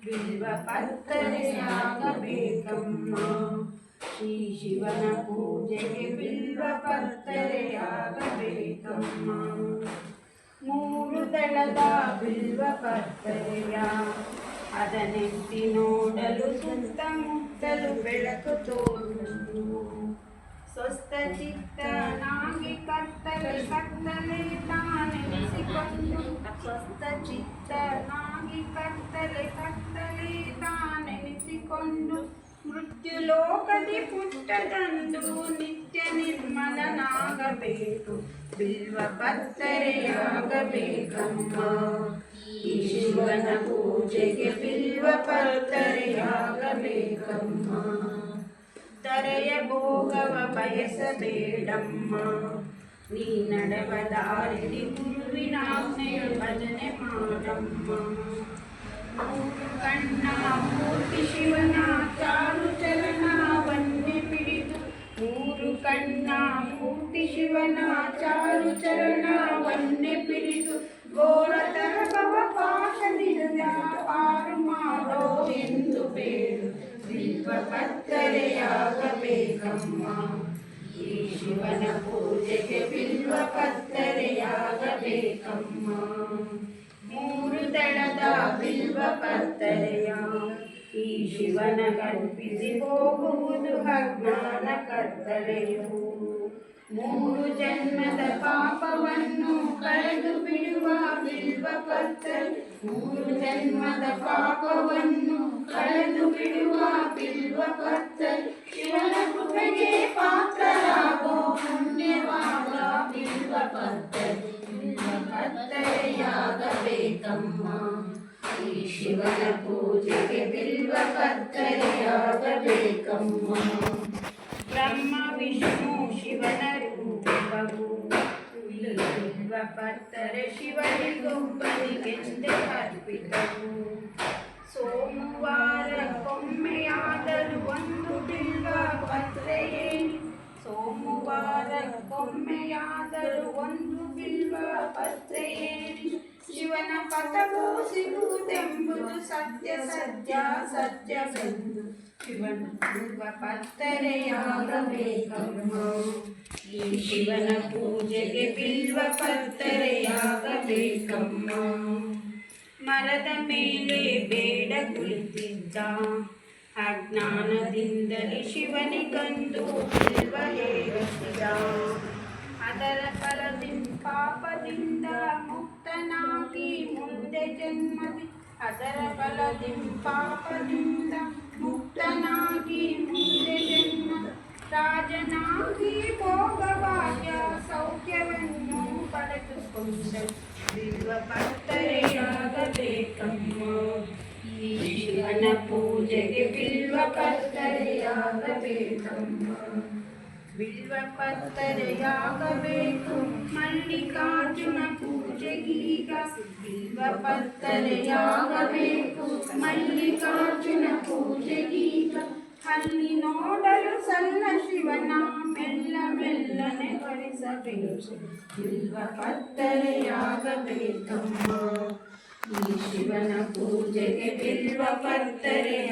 ಬಿಲ್ವ ಪತ್ತರೆಯಾಗಬೇಕಮ್ಮ. ಶ್ರೀ ಶಿವನ ಪೂಜೆಗೆ ಬಿಲ್ವ ಪತ್ತರೆಯಾಗಬೇಕಮ್ಮ. ಮೂರು ದಳದ ಬಿಲ್ವ ಪತ್ತರೆಯ ಅದನೆತ್ತಿ ನೋಡಲು ಸುತ್ತಮುತ್ತಲು ಬೆಳಕು ತೋರುವುದು. ಸ್ವಸ್ಥ ಚಿತ್ತನಾಗಿ ಕತ್ತಲೆ ತಾನೆನಿಸಿಕೊಂಡು ಸ್ವಸ್ಥ ಚಿತ್ತನಾಗಿ ಕತ್ತಲೆ ತಾನೆನಿಸಿಕೊಂಡು ಮೃತ್ಯು ಲೋಕದಿ ಪುಟ್ಟದಂದು ನಿತ್ಯ ನಿರ್ಮಲನಾಗಬೇಕು. ಬಿಲ್ವ ಪತ್ತರೆಯಾಗಬೇಕಮ್ಮ. ಈ ಶಿವನ ಪೂಜೆಗೆ ಬಿಲ್ವ ಪತ್ತರೆಯಾಗಬೇಕಮ್ಮ. ತರೆಯ ಭೋಗವ ಬಯಸಬೇಡಮ್ಮ. ನೀ ನಡೆವ ದಾರಿಲಿ ಗುರುವಿನ ಆಜ್ಞೆಯ ಭಜನೆ ಮಾಡಮ್ಮ. ಮೂರು ಕಣ್ಣ ಮೂರ್ತಿ ಶಿವನ ಚಾರು ಚರಣವನ್ನೇ ಪಿಡಿದು ಮೂರು ಕಣ್ಣ ಮೂರ್ತಿ ಶಿವನ ಚಾರು ಚರಣವನ್ನೇ ಪಿಡಿದು ಘೋರ ತರಭವ ಪಾಶದಿಂದ ಪಾರು ಮಾಡೋ ಎಂದು ಬೇಡು. ಬಿಲ್ವ ಪತ್ತರೆಯಾಗಬೇಕಮ್ಮ. ಈ ಶಿವನ ಪೂಜೆಗೆ ಬಿಲ್ವ ಪತ್ತರೆಯಾಗಬೇಕಮ್ಮ. ಮೂರು ದಳದ ಬಿಲ್ವ ಪತ್ತರೆಯ ಈ ಶಿವನ ಕಲ್ಪಿಸಿ ಹೋಗುವುದು ಅಜ್ಞಾನ ಕತ್ತಲೆಯು. ಮೂರು ಜನ್ಮದ ಪಾಪವನ್ನು ಕಳೆದು ಬಿಡುವ ಬಿಲ್ವ ಪತ್ತರೆ. ಮೂರು ಜನ್ಮದ ಪಾಪವನ್ನು ಕಳೆದು ಬಿಡುವ ಬಿಲ್ವ ಪತ್ತರೆ. ಶಿವನ ಕೃಪೆಗೆ ಪಾತ್ರರಾಗೋ ಪುಣ್ಯವಾದ ಬಿಲ್ವ ಪತ್ತರೆ. ಬಿಲ್ವ ಪತ್ತರೆಯಾಗಬೇಕಮ್ಮ. ಈ ಶಿವನ ಪೂಜೆಗೆ ಬಿಲ್ವ ಪತ್ತರೆಯಾಗಬೇಕಮ್ಮ. ಬ್ರಹ್ಮ ವಿಷ್ಣು ಶಿವನ ರೂಪವು ಬಿಲ್ವ ಪತ್ತರೆ ಶಿವನಿಗೊಬ್ಬನಿಗೆಂದೇ ಅರ್ಪಿತವು. ಸೋಮವಾರಕ್ಕೊಮ್ಮೆಯಾದರೂ ಒಂದು ಬಿಲ್ವ ಪತ್ರೆಯೇನು. ಸೋಮವಾರಕ್ಕೊಮ್ಮೆಯಾದರೂ ಒಂದು ಬಿಲ್ವ ಪತ್ರೆಯೇನು. ಶಿವನ ಪಥವು ಸಿಗುವುದೆಂಬುದು ಸತ್ಯ ಸತ್ಯ ಸತ್ಯವೆಂದು. ಶಿವನ ಬಿಲ್ವ ಪತ್ತರೆಯಾಗಬೇಕಮ್ಮ. ಈ ಶಿವನ ಪೂಜೆಗೆ ಬಿಲ್ವ ಪತ್ತರೆಯಾಗಬೇಕಮ್ಮ. ಮರದ ಮೇಲೆ ಬೇಡ ಕುಳಿತಿದ್ದ ಅಜ್ಞಾನದಿಂದಲೇ ಶಿವನಿಗಂದು ಬಿಲ್ವ ಏರಿಸಿದ. ಅದರ ಫಲದಿಂದ ಪಾಪದಿಂದ ಮುಕ್ತನಾಗಿ ಮುಂದೆ ಜನ್ಮದಿ ಅದರ ಫಲದಿಂದ ಪಾಪದಿಂದ ಮುಕ್ತನಾಗಿ ಮುಂದೆ ಜನ್ಮ ರಾಜನಾಗಿ ಭೋಗಭಾಗ್ಯ ಸೌಖ್ಯವನ್ನು ಪಡೆದುಕೊಂಡ. ಬಿಲ್ವ ಪತ್ತರೆಯಾಗಬೇಕಮ್ಮ. ಈ ಶಿವನ ಪೂಜೆಗೆ ಬಿಲ್ವ ಪತ್ತರೆಯಾಗಬೇಕಮ್ಮ. ಬಿಲ್ವ ಪತ್ತರೆಯಾಗಬೇಕು ಮಲ್ಲಿಕಾರ್ಜುನ ಪೂಜೆಗೀಗ. ಬಿಲ್ವ ಪತ್ತರೆಯಾಗಬೇಕು ಮಲ್ಲಿಕಾರ್ಜುನ ಪೂಜೆಗೀಗ. ಅಲ್ಲಿ ನೋಡಲು ಸಣ್ಣ ಶಿವನ ಮೆಲ್ಲ ಮೆಲ್ಲನೆ ಬಡಿಸಬೇಕು. ಬಿಲ್ವ ಪತ್ತರೆಯಾಗಬೇಕಮ್ಮ. ಈ ಶಿವನ ಪೂಜೆಗೆ ಬಿಲ್ವ ಪತ್ತರೆಯಾಗಬೇಕಮ್ಮ.